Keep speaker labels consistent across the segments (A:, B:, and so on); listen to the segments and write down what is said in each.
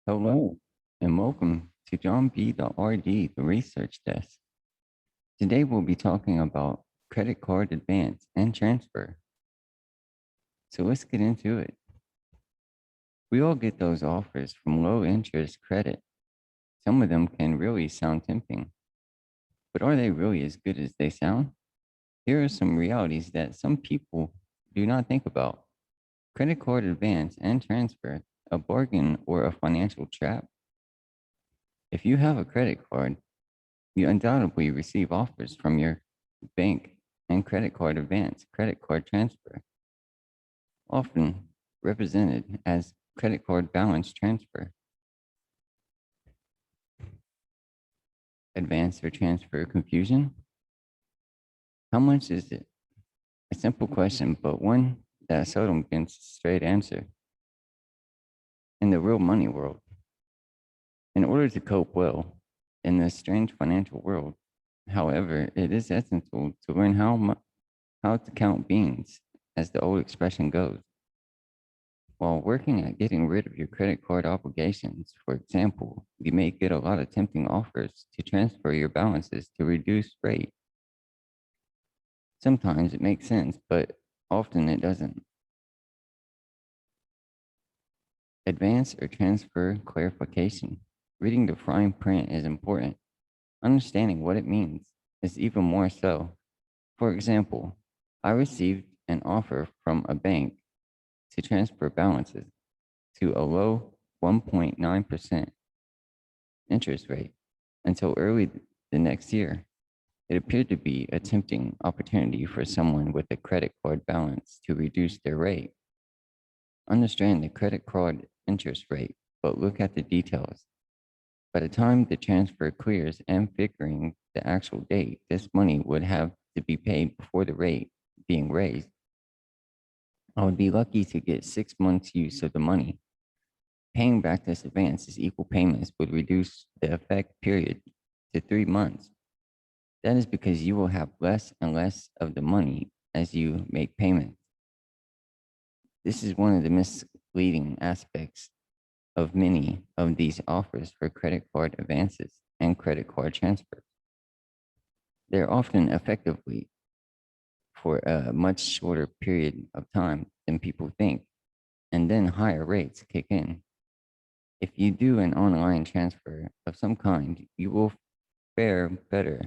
A: Hello, and welcome to John B. the RD, the Research Desk. Today we'll be talking about credit card advance and transfer. So let's get into it. We all get those offers from low interest credit. Some of them can really sound tempting, but are they really as good as they sound? Here are some realities that some people do not think about. Credit card advance and transfer, a bargain or a financial trap. If you have a credit card, you undoubtedly receive offers from your bank and credit card advance, credit card transfer, often represented as credit card balance transfer, advance or transfer confusion. How much is it? A simple question, but one that seldom gets a straight answer. In the real money world, in order to cope well in this strange financial world, however, it is essential to learn how to count beans, as the old expression goes. While working at getting rid of your credit card obligations, for example, you may get a lot of tempting offers to transfer your balances to reduce rate. Sometimes it makes sense, but often it doesn't. Advance or transfer clarification. Reading the fine print is important. Understanding what it means is even more so. For example, I received an offer from a bank to transfer balances to a low 1.9% interest rate until early the next year. It appeared to be a tempting opportunity for someone with a credit card balance to reduce their rate. Understand the credit card interest rate, but look at the details. By the time the transfer clears and figuring the actual date, this money would have to be paid before the rate being raised. I would be lucky to get 6 months use of the money. Paying back this advance as equal payments would reduce the effect period to 3 months. That is because you will have less and less of the money as you make payments. This is one of the misleading aspects of many of these offers for credit card advances and credit card transfers. They're often effectively for a much shorter period of time than people think, and then higher rates kick in. If you do an online transfer of some kind, you will fare better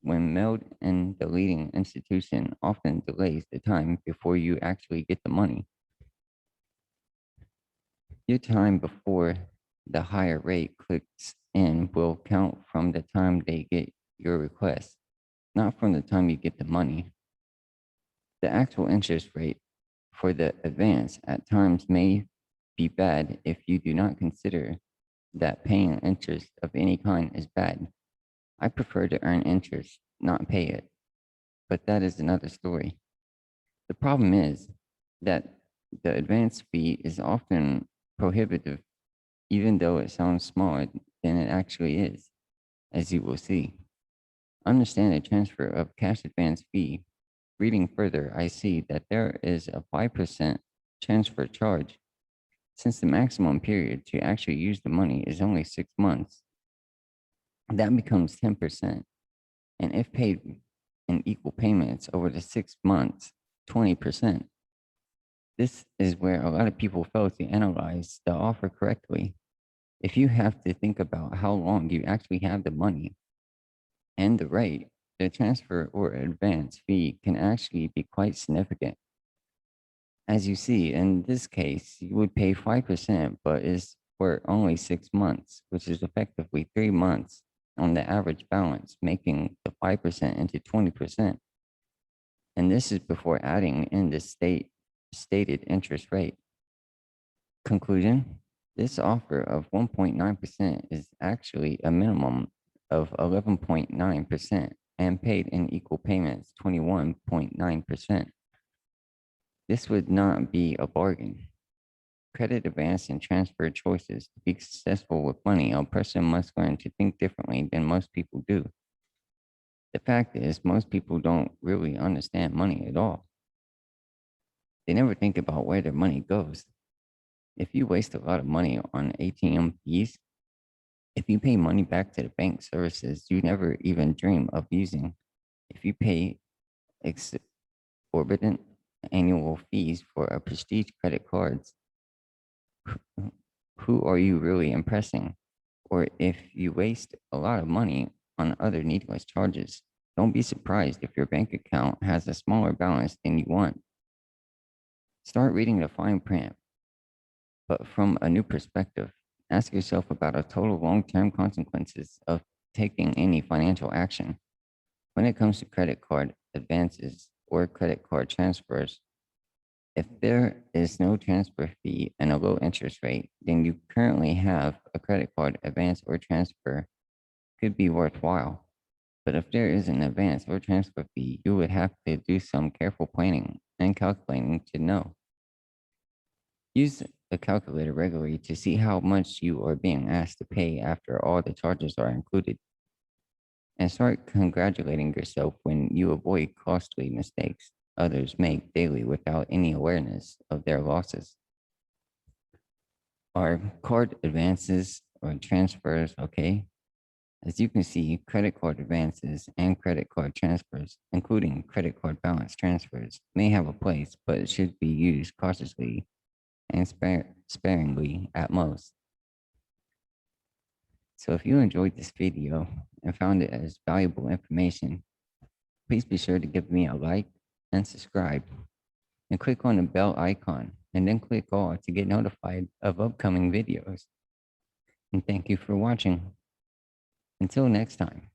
A: when mailed, and the leading institution often delays the time before you actually get the money. Your time before the higher rate clicks in will count from the time they get your request, not from the time you get the money. The actual interest rate for the advance at times may be bad if you do not consider that paying interest of any kind is bad. I prefer to earn interest, not pay it, but that is another story. The problem is that the advance fee is often prohibitive, even though it sounds smaller than it actually is, as you will see. Understand the transfer of cash advance fee. Reading further, I see that there is a 5% transfer charge. Since the maximum period to actually use the money is only 6 months, that becomes 10%. And if paid in equal payments over the 6 months, 20%. This is where a lot of people fail to analyze the offer correctly. If you have to think about how long you actually have the money and the rate, the transfer or advance fee can actually be quite significant. As you see, in this case, you would pay 5%, but is for only 6 months, which is effectively 3 months on the average balance, making the 5% into 20%. And this is before adding in the stated interest rate. Conclusion, this offer of 1.9% is actually a minimum of 11.9% and paid in equal payments 21.9%. This would not be a bargain. Credit advance and transfer choices. To be successful with money, a person must learn to think differently than most people do. The fact is, most people don't really understand money at all. They never think about where their money goes. If you waste a lot of money on ATM fees, if you pay money back to the bank services you never even dream of using, if you pay exorbitant annual fees for a prestige credit cards, who are you really impressing? Or if you waste a lot of money on other needless charges, don't be surprised if your bank account has a smaller balance than you want. Start reading the fine print, but from a new perspective. Ask yourself about a total long-term consequences of taking any financial action. When it comes to credit card advances or credit card transfers, if there is no transfer fee and a low interest rate, then you currently have a credit card advance or transfer could be worthwhile. But if there is an advance or transfer fee, you would have to do some careful planning and calculating to know. Use a calculator regularly to see how much you are being asked to pay after all the charges are included. And start congratulating yourself when you avoid costly mistakes others make daily without any awareness of their losses. Are card advances or transfers okay? As you can see, credit card advances and credit card transfers, including credit card balance transfers, may have a place, but it should be used cautiously and sparingly at most. So if you enjoyed this video and found it as valuable information, please be sure to give me a like and subscribe, and click on the bell icon and then click all to get notified of upcoming videos. And thank you for watching. Until next time.